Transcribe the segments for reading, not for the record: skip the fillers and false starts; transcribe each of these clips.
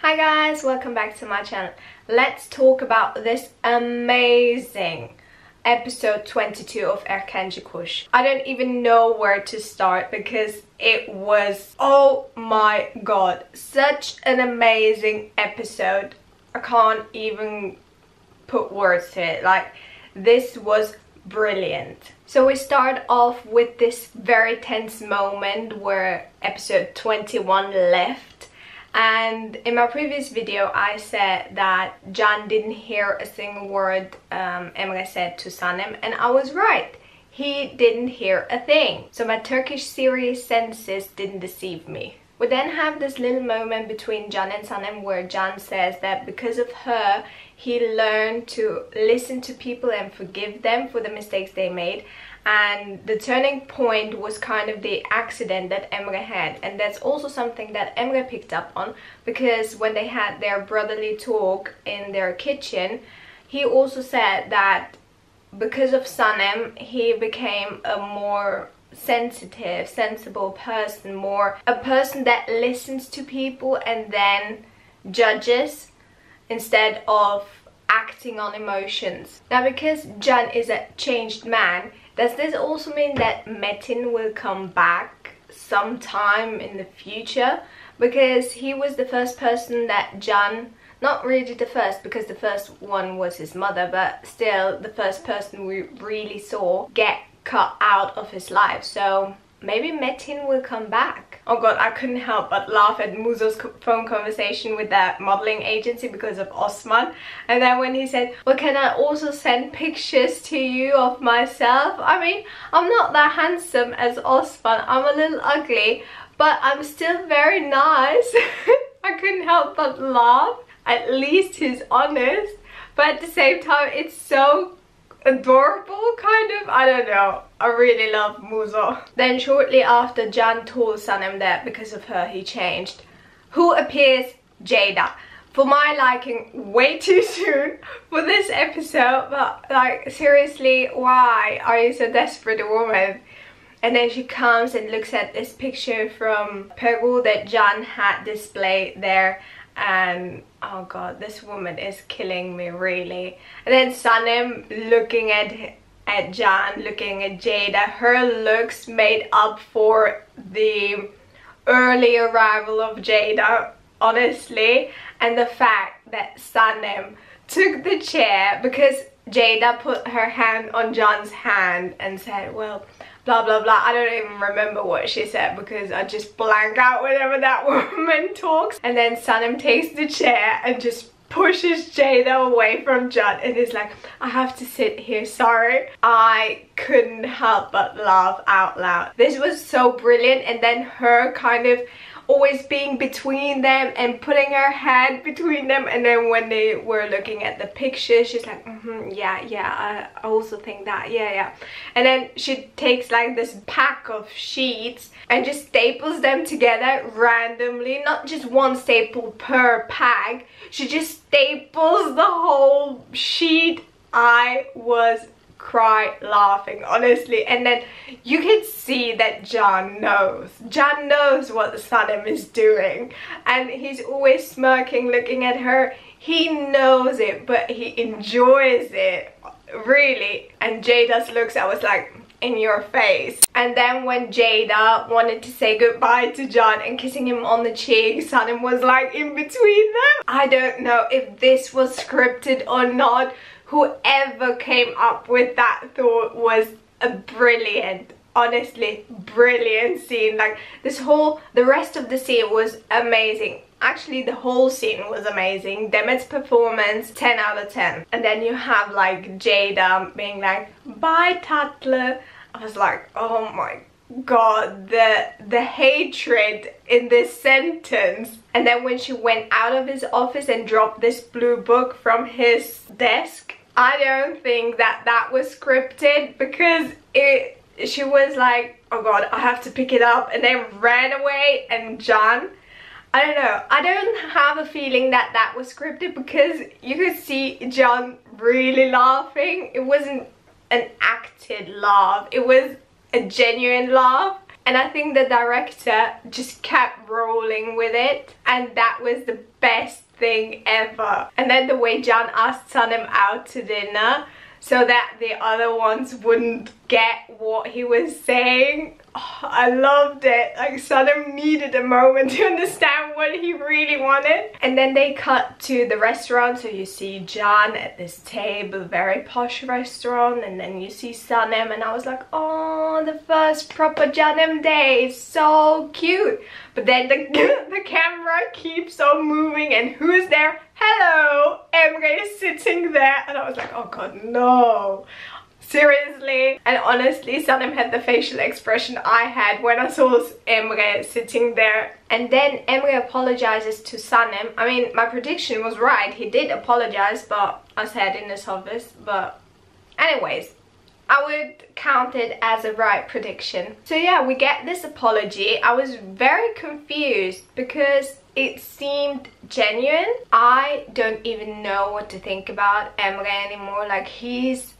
Hi guys, welcome back to my channel. Let's talk about this amazing episode 22 of Erkenci. I don't even know where to start because it was, oh my god, such an amazing episode. I can't even put words to it. Like, this was brilliant. So we start off with this very tense moment where episode 21 left, and in my previous video I said that John didn't hear a single word Emre said to Sanem, and I was right. He didn't hear a thing. So my Turkish series senses didn't deceive me. We then have this little moment between John and Sanem where John says that because of her, he learned to listen to people and forgive them for the mistakes they made. And the turning point was kind of the accident that Emre had. And that's also something that Emre picked up on, because when they had their brotherly talk in their kitchen, he also said that because of Sanem, he became a more sensitive, sensible person, more a person that listens to people and then judges instead of acting on emotions. Now, because Can is a changed man, does this also mean that Metin will come back sometime in the future? Because he was the first person that Can, not really the first, because the first one was his mother, but still the first person we really saw get cut out of his life. So maybe Metin will come back. Oh god, I couldn't help but laugh at Musa's phone conversation with that modeling agency because of Osmond. And then when he said, well, can I also send pictures to you of myself? I mean, I'm not that handsome as Osmond. I'm a little ugly, but I'm still very nice. I couldn't help but laugh. At least he's honest. But at the same time, it's so adorable, kind of. I don't know. I really love Musa. Then shortly after, Can told Sanem that because of her he changed. Who appears? Jada. For my liking, way too soon for this episode, but like, seriously, why are you so desperate a woman? And then she comes and looks at this picture from Peru that Can had displayed there. And oh god, this woman is killing me, really. And then Sanem looking at Can, looking at Jada. Her looks made up for the early arrival of Jada, honestly. And the fact that Sanem took the chair because Jada put her hand on Can's hand and said, well, blah blah blah. I don't even remember what she said because I just blank out whenever that woman talks. And then Sanem takes the chair and just pushes Jada away from Can and is like, I have to sit here, sorry. I couldn't help but laugh out loud. This was so brilliant. And then her kind of always being between them and putting her head between them, and then when they were looking at the picture, she's like, yeah, I also think that, yeah. And then she takes like this pack of sheets and just staples them together randomly, not just one staple per pack, she just staples the whole sheet. I was laughing, honestly. And then you can see that Can knows what Sanem is doing, and he's always smirking, looking at her. He knows it, but he enjoys it, really. And Jada's looks, I was like, in your face. And then when Jada wanted to say goodbye to Can and kissing him on the cheek, Sanem was like in between them. I don't know if this was scripted or not. Whoever came up with that thought was a brilliant, honestly, brilliant scene. Like, the rest of the scene was amazing. Actually, the whole scene was amazing. Demet's performance, 10 out of 10. And then you have like Jada being like, bye Tatlı. I was like, oh my god, the hatred in this sentence. And then when she went out of his office and dropped this blue book from his desk, I don't think that was scripted, because she was like, oh god, I have to pick it up, and then ran away. And Can, I don't know, I don't have a feeling that was scripted, because you could see Can really laughing. It wasn't an acted laugh, it was a genuine laugh. And I think the director just kept rolling with it, and that was the best thing ever. And then the way John asked Sanem out to dinner so that the other ones wouldn't get what he was saying. Oh, I loved it. Like, Sanem needed a moment to understand what he really wanted. And then they cut to the restaurant, so you see John at this table, very posh restaurant, and then you see Sanem, and I was like, oh, the first proper Sanem day, so cute. But then the camera keeps on moving, and who's there? Hello, Emre is sitting there, and I was like, oh god, no. Seriously. And honestly, Sanem had the facial expression I had when I saw Emre sitting there. And then Emre apologizes to Sanem. I mean, my prediction was right. He did apologize, but I said in his office. But anyways, I would count it as a right prediction. So yeah, we get this apology. I was very confused because it seemed genuine. I don't even know what to think about Emre anymore. Like, he's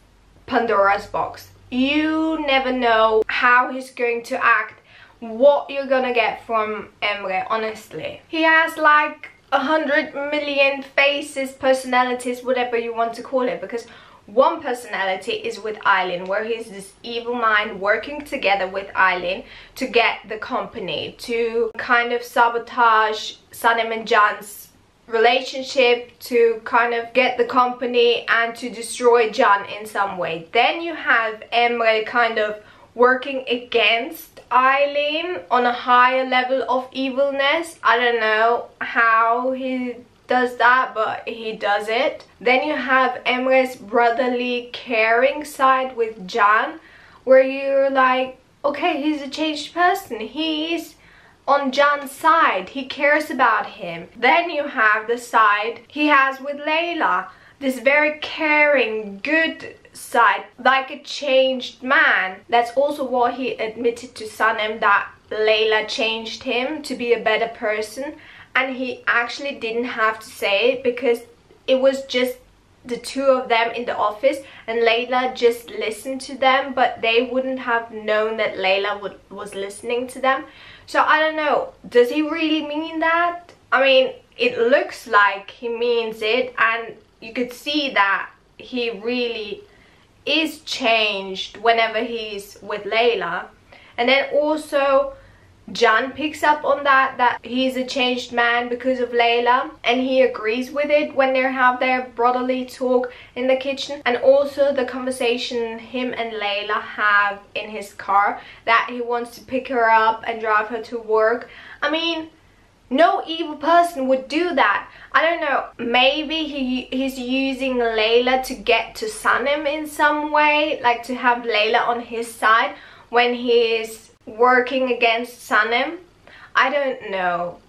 Pandora's box. You never know how he's going to act, what you're gonna get from Emre, honestly. He has like 100 million faces, personalities, whatever you want to call it, because one personality is with Eileen, where he's this evil mind working together with Eileen to get the company, to kind of sabotage Sanem and John's relationship, to kind of get the company and to destroy John in some way. Then you have Emre kind of working against Eileen on a higher level of evilness. I don't know how he does that, but he does it. Then you have Emre's brotherly caring side with John, where you're like, okay, he's a changed person. He's on John's side. He cares about him. Then you have the side he has with Layla, this very caring, good side, like a changed man. That's also what he admitted to Sanem, that Layla changed him to be a better person. And he actually didn't have to say it because it was just the two of them in the office, and Layla just listened to them, but they wouldn't have known that Layla was listening to them. So I don't know, does he really mean that? I mean, it looks like he means it, and you could see that he really is changed whenever he's with Layla. And then also John picks up on that he's a changed man because of Layla, and he agrees with it when they have their brotherly talk in the kitchen. And also the conversation him and Layla have in his car, that he wants to pick her up and drive her to work. I mean, no evil person would do that. I don't know, maybe he's using Layla to get to Sanem in some way, like to have Layla on his side when he's working against Sanem. I don't know,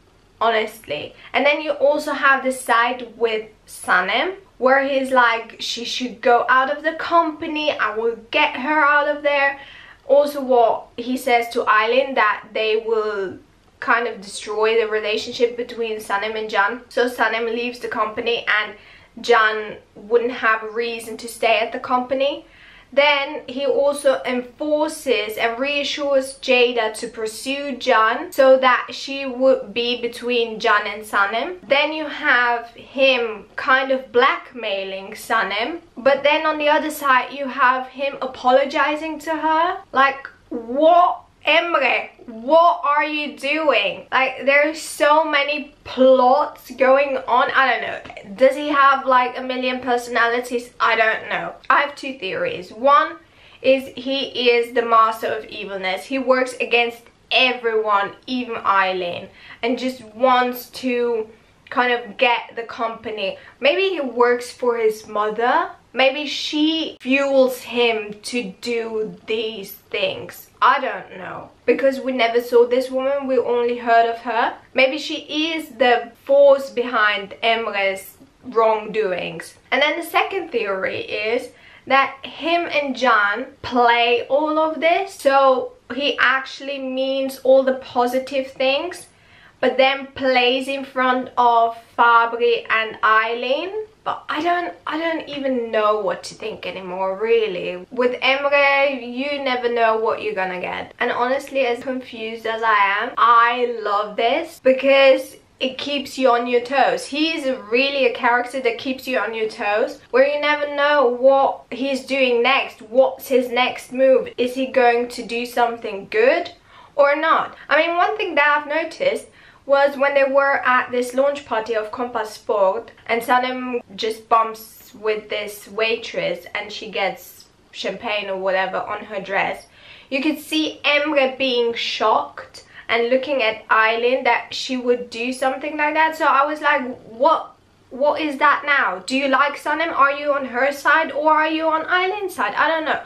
honestly. And then you also have the side with Sanem, where he's like, she should go out of the company, I will get her out of there. Also what he says to Eileen, that they will kind of destroy the relationship between Sanem and John. So Sanem leaves the company and John wouldn't have a reason to stay at the company. Then he also enforces and reassures Jada to pursue John so that she would be between John and Sanem. Then you have him kind of blackmailing Sanem. But then on the other side you have him apologizing to her. Like, what? Emre, what are you doing? Like, there's so many plots going on. I don't know. Does he have like 1 million personalities? I don't know. I have two theories. One is he is the master of evilness. He works against everyone, even Eileen, and just wants to kind of get the company. Maybe he works for his mother. Maybe she fuels him to do these things. I don't know, because we never saw this woman, we only heard of her. Maybe she is the force behind Emre's wrongdoings. And then the second theory is that him and John play all of this, so he actually means all the positive things, but then plays in front of Fabri and Eileen. But I don't even know what to think anymore, really. With Emre, you never know what you're gonna get. And honestly, as confused as I am, I love this because it keeps you on your toes. He is really a character that keeps you on your toes, where you never know what he's doing next. What's his next move? Is he going to do something good or not? I mean, one thing that I've noticed was when they were at this launch party of Compass Sport and Sanem just bumps with this waitress and she gets champagne or whatever on her dress. You could see Emre being shocked and looking at Aylin that she would do something like that. So I was like, what is that now? Do you like Sanem? Are you on her side or are you on Aylin's side? I don't know.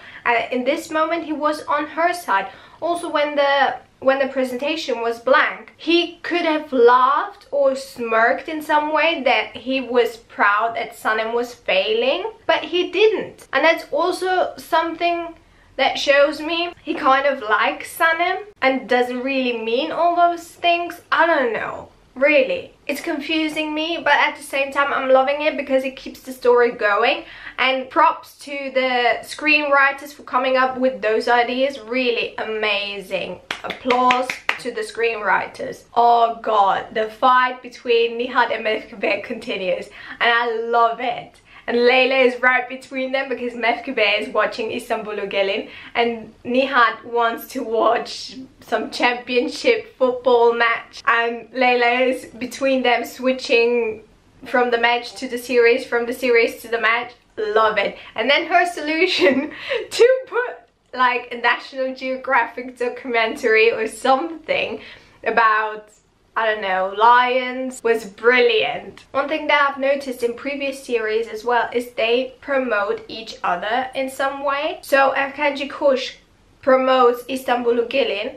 In this moment he was on her side. Also, when the presentation was blank, he could have laughed or smirked in some way that he was proud that Sanem was failing, but he didn't. And that's also something that shows me he kind of likes Sanem and doesn't really mean all those things. I don't know, really. It's confusing me, but at the same time I'm loving it because it keeps the story going. And props to the screenwriters for coming up with those ideas. Really amazing. Applause to the screenwriters. Oh god, the fight between Nihat and Mihriban continues and I love it. And Leyla is right between them because Mihriban is watching Istanbul Gelin and Nihat wants to watch some championship football match, and Leyla is between them, switching from the match to the series, from the series to the match. Love it. And then her solution to put like a National Geographic documentary or something about, I don't know, lions was brilliant. One thing that I've noticed in previous series as well is they promote each other in some way. So Erkenci Kush promotes Istanbul Gelin,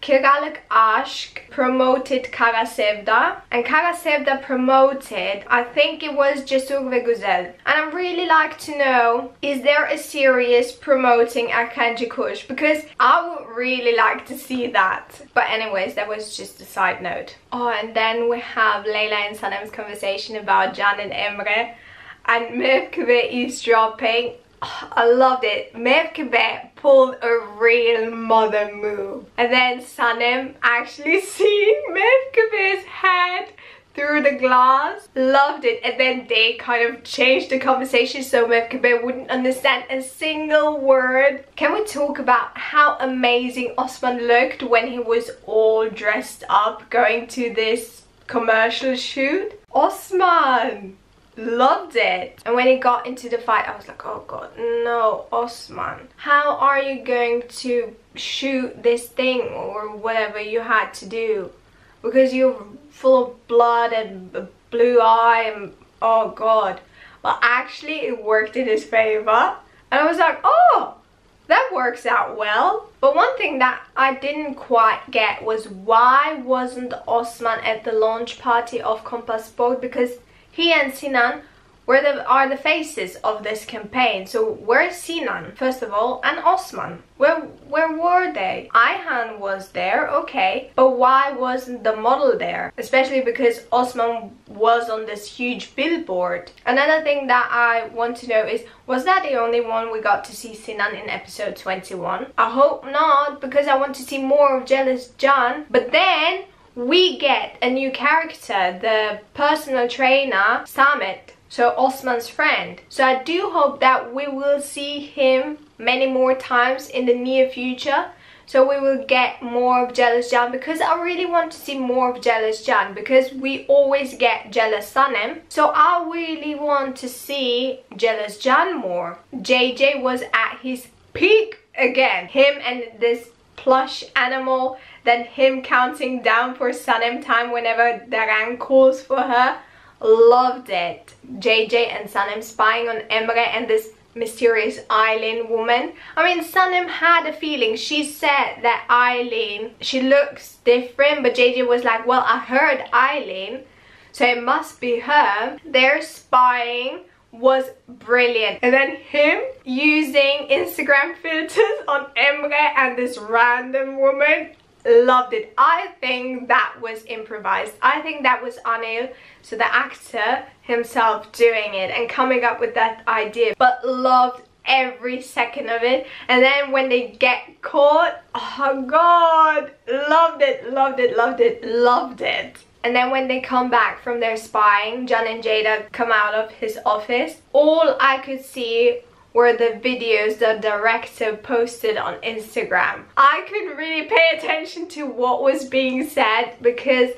Kiralık Aşk promoted Kara Sevda, and Kara Sevda promoted, I think it was Cesur ve Güzel. And I'd really like to know, is there a series promoting Erkenci Kuş? Because I would really like to see that. But anyways, that was just a side note. Oh, and then we have Leyla and Sanem's conversation about Can and Emre, and Mihriban eavesdropping. I loved it. Mihriban pulled a real mother move. And then Sanem actually seeing Mihriban's head through the glass. Loved it. And then they kind of changed the conversation so Mihriban wouldn't understand a single word. Can we talk about how amazing Osmond looked when he was all dressed up going to this commercial shoot? Osmond! Loved it. And when he got into the fight, I was like, oh god, no, Osmond, how are you going to shoot this thing or whatever you had to do, because you're full of blood and a blue eye and oh god. But actually it worked in his favor and I was like, oh, that works out well. But one thing that I didn't quite get was why wasn't Osman at the launch party of Compass Sport, because he and Sinan are the faces of this campaign. So where's Sinan, first of all, and Osman? Where were they? Ayhan was there, okay, but why wasn't the model there? Especially because Osman was on this huge billboard. Another thing that I want to know is, was that the only one we got to see Sinan in episode 21? I hope not, because I want to see more of Jealous John. But then we get a new character, the personal trainer Samet, so Osman's friend. So I do hope that we will see him many more times in the near future. So we will get more of Jealous John, because I really want to see more of Jealous John, because we always get Jealous Sanem. So I really want to see Jealous John more. JJ was at his peak again. Him and this plush animal, then him counting down for Sanem time whenever Daran calls for her. Loved it. JJ and Sanem spying on Emre and this mysterious Aylin woman. I mean, Sanem had a feeling. She said that Aylin, she looks different, but JJ was like, well, I heard Aylin, so it must be her. Their spying was brilliant. And then him using Instagram filters on Emre and this random woman. loved it. I think that was improvised. I think that was Anil, so the actor himself, doing it and coming up with that idea, but loved every second of it. And then when they get caught, oh god, loved it, loved it, loved it, loved it. And then when they come back from their spying, John and Jada come out of his office, all I could see were the videos the director posted on Instagram. I couldn't really pay attention to what was being said because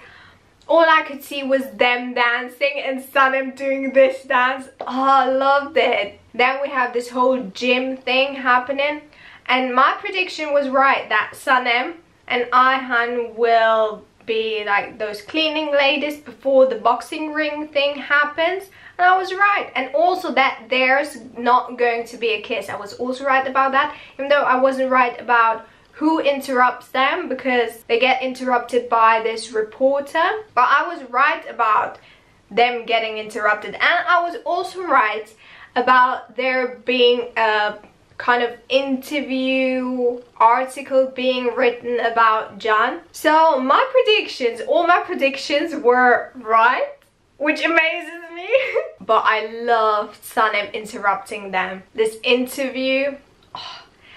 all I could see was them dancing and Sanem doing this dance. Oh, I loved it. Then we have this whole gym thing happening, and my prediction was right that Sanem and Ayhan will be like those cleaning ladies before the boxing ring thing happens, and I was right. And also that there's not going to be a kiss. I was also right about that, even though I wasn't right about who interrupts them, because they get interrupted by this reporter. But I was right about them getting interrupted, and I was also right about there being a kind of interview article being written about John. So my predictions, all my predictions were right, which amazes me. But I loved Sanem interrupting them. This interview,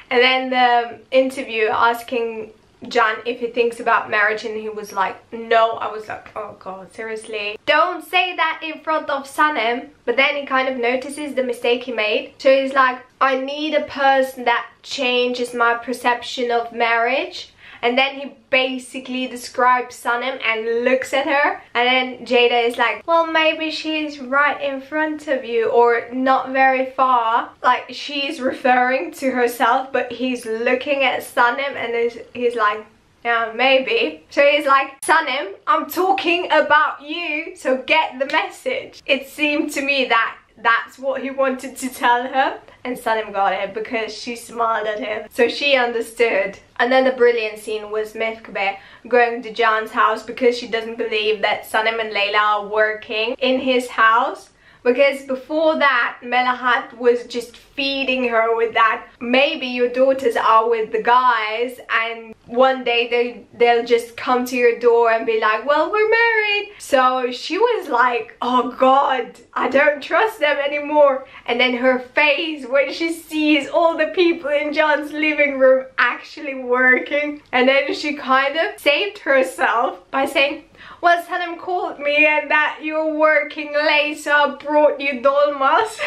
and then the interview asking John if he thinks about marriage, and he was like no. I was like, oh god, seriously, don't say that in front of Sanem. But then he kind of notices the mistake he made, so he's like, I need a person that changes my perception of marriage. And then he basically describes Sanem and looks at her, and then Jada is like, well, maybe she's right in front of you, or not very far. Like, she's referring to herself, but he's looking at Sanem, and he's like, yeah, maybe. So he's like, Sanem, I'm talking about you, so get the message. It seemed to me that that's what he wanted to tell her, and Sanem got it because she smiled at him, so she understood. Another brilliant scene was Mihriban going to John's house because she doesn't believe that Sanem and Layla are working in his house. Because before that, Melahat was just feeding her with that, maybe your daughters are with the guys and one day they'll just come to your door and be like, well, we're married. So she was like, oh god, I don't trust them anymore. And then her face when she sees all the people in John's living room actually working, and then she kind of saved herself by saying, well, Sanem called me and that you're working late, so I brought you dolmas.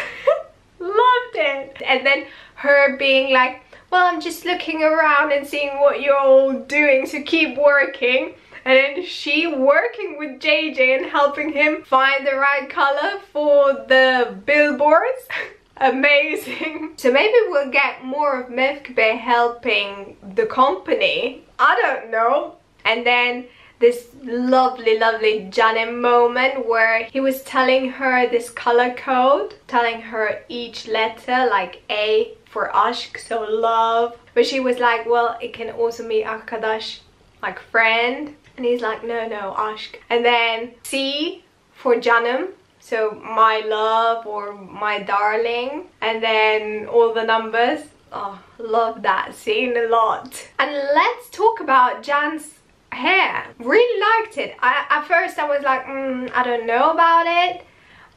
Loved it. And then her being like, well, I'm just looking around and seeing what you're all doing, so keep working. And then she working with JJ and helping him find the right color for the billboards. Amazing. So maybe we'll get more of Mihriban helping the company. I don't know. And then this lovely Janem moment where he was telling her this color code, telling her each letter, like A for Ashk, so love. But she was like, well, it can also mean Arkadash, like friend. And he's like, no, Ashk. And then C for Janam, so my love or my darling. And then all the numbers. Oh, love that scene a lot. And let's talk about Jan's hair. Really liked it. At first I was like, I don't know about it,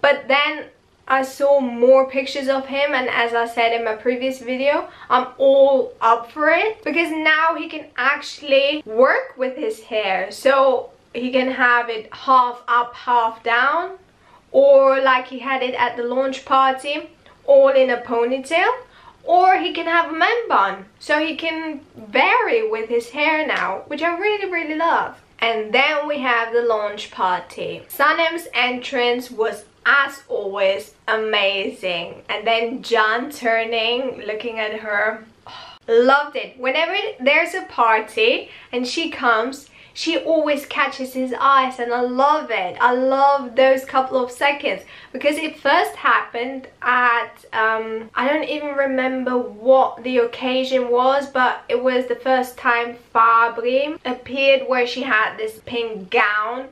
but then I saw more pictures of him, and as I said in my previous video, I'm all up for it because now he can actually work with his hair. So he can have it half up, half down, or like he had it at the launch party, all in a ponytail. Or he can have a man bun, so he can vary with his hair now, which I really love. And then we have the launch party. Sanem's entrance was, as always, amazing. And then John turning, looking at her. Oh, loved it. Whenever there's a party and she comes, she always catches his eyes, and I love it. I love those couple of seconds because it first happened at I don't even remember what the occasion was, but it was the first time Fabri appeared where she had this pink gown.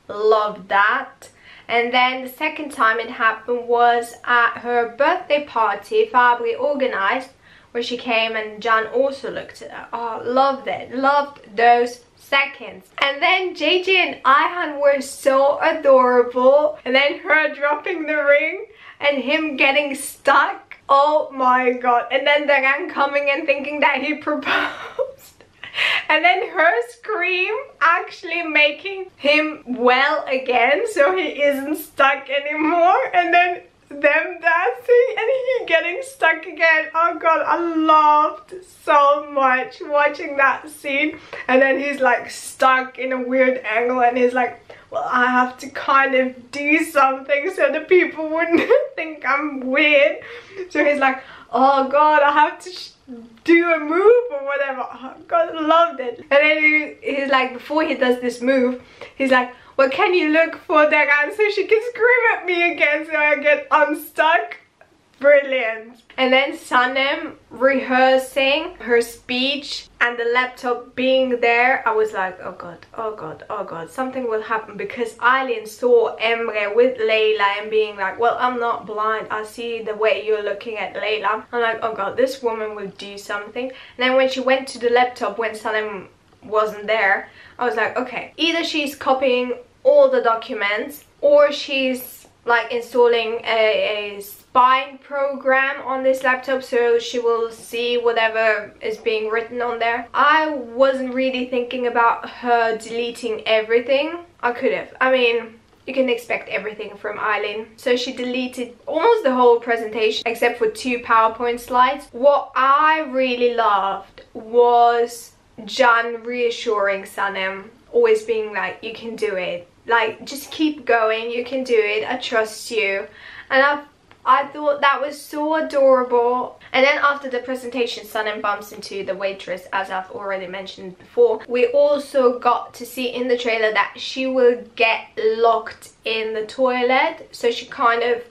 Loved that. And then the second time it happened was at her birthday party Fabri organized, where she came and John also looked at her. Oh, loved it. Loved those seconds. And then JJ and Ayhan were so adorable. And then her dropping the ring and him getting stuck. Oh my god. And then Daran coming and thinking that he proposed. And then her scream actually making him well again, so he isn't stuck anymore. And then them dancing and he getting stuck again. Oh god, I loved so much watching that scene. And then he's like stuck in a weird angle and he's like, well, I have to kind of do something so the people wouldn't think I'm weird. So he's like, oh god, I have to do a move or whatever. Oh god, I loved it. And then he's like, before he does this move, he's like, well, can you look for Daran so she can scream at me again so I get unstuck? Brilliant. And then Sanem rehearsing her speech and the laptop being there. I was like, oh god, oh god, oh god, something will happen, because Aylin saw Emre with Layla and being like, well, I'm not blind, I see the way you're looking at Layla. I'm like, oh god, this woman will do something. And then when she went to the laptop when Sanem wasn't there, I was like, okay, either she's copying all the documents or she's like installing a spying program on this laptop so she will see whatever is being written on there. I wasn't really thinking about her deleting everything. I could have. I mean, you can expect everything from Aylin. So she deleted almost the whole presentation except for 2 PowerPoint slides. What I really loved was John reassuring Sanem, always being like, you can do it. Like, just keep going, you can do it, I trust you. And I thought that was so adorable. And then after the presentation, Sanem bumps into the waitress, as I've already mentioned before. We also got to see in the trailer that she will get locked in the toilet. So she kind of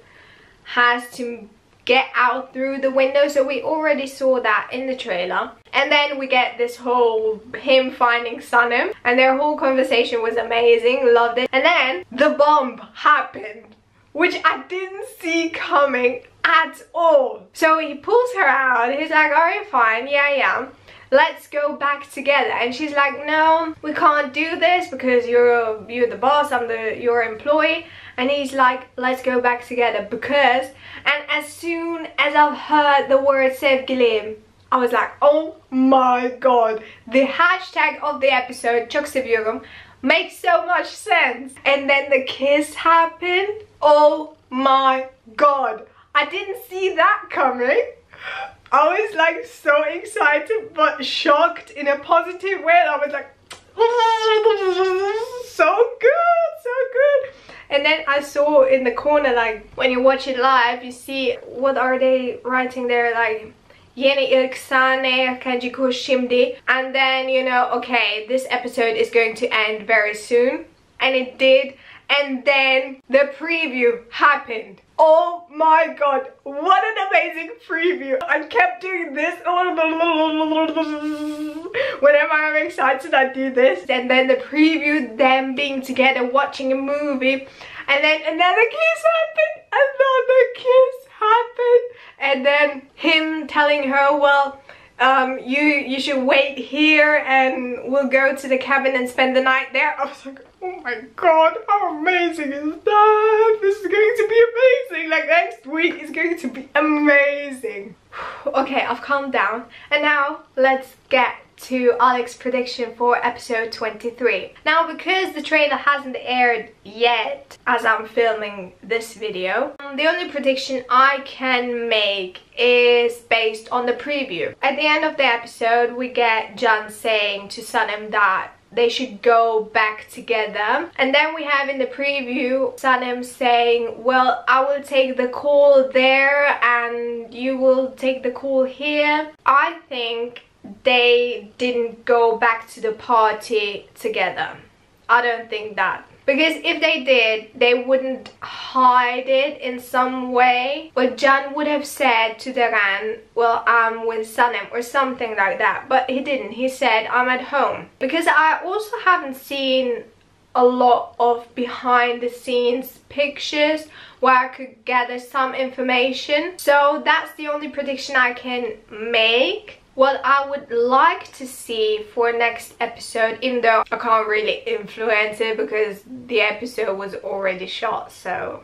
has to get out through the window. So we already saw that in the trailer. And then we get this whole him finding Sanem, and their whole conversation was amazing, loved it. And then the bomb happened, which I didn't see coming at all. So he pulls her out, he's like, are you fine? Yeah, let's go back together. And she's like, no, we can't do this because you're the boss, I'm your employee. And he's like, let's go back together because, and as soon as I've heard the word sevgilim, I was like, oh my god, the hashtag of the episode, çok seviyorum, makes so much sense. And then the kiss happened. Oh my god, I didn't see that coming. I was like so excited but shocked in a positive way. I was like, so good, so good. And then I saw in the corner, like when you watch it live, you see, what are they writing there, like Yeni ilk sahne Erkenci kuş şimdi. And then, you know, okay, this episode is going to end very soon. And it did. And then the preview happened. Oh my god, what an amazing preview. I kept doing this. Whenever I'm excited, I do this. And then the preview, them being together, watching a movie. And then another kiss happened. Another kiss happened. And then him telling her, well, you should wait here and we'll go to the cabin and spend the night there. I was like, oh my god, how amazing is that? This is going to be amazing. Like, next week is going to be amazing. Okay, I've calmed down. And now let's get to Alex's prediction for episode 23. Now, because the trailer hasn't aired yet as I'm filming this video, the only prediction I can make is based on the preview. At the end of the episode, we get John saying to Sanem that they should go back together. And then we have in the preview Sanem saying, well, I will take the call there and you will take the call here. I think they didn't go back to the party together. I don't think that. Because if they did, they wouldn't hide it in some way. But John would have said to Daran, well, I'm with Sanem or something like that. But he didn't. He said, I'm at home. Because I also haven't seen a lot of behind the scenes pictures where I could gather some information. So that's the only prediction I can make. What I would like to see for next episode, even though I can't really influence it because the episode was already shot, so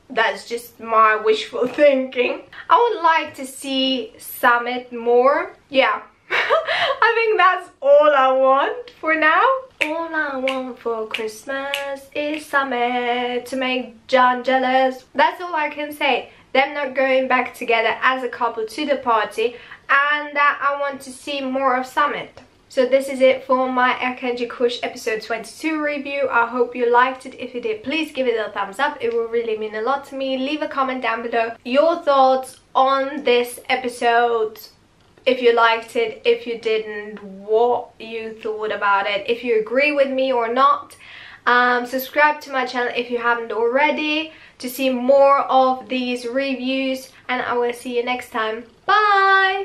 that's just my wishful thinking. I would like to see Summit more. Yeah. I think that's all I want for now. All I want for Christmas is Summit to make John jealous. That's all I can say. Them not going back together as a couple to the party, and that I want to see more of Summit. So this is it for my Erkenci Kush episode 22 review. I hope you liked it. If you did, please give it a thumbs up. It will really mean a lot to me. Leave a comment down below your thoughts on this episode. If you liked it, if you didn't, what you thought about it, if you agree with me or not. Subscribe to my channel if you haven't already to see more of these reviews, and I will see you next time. Bye!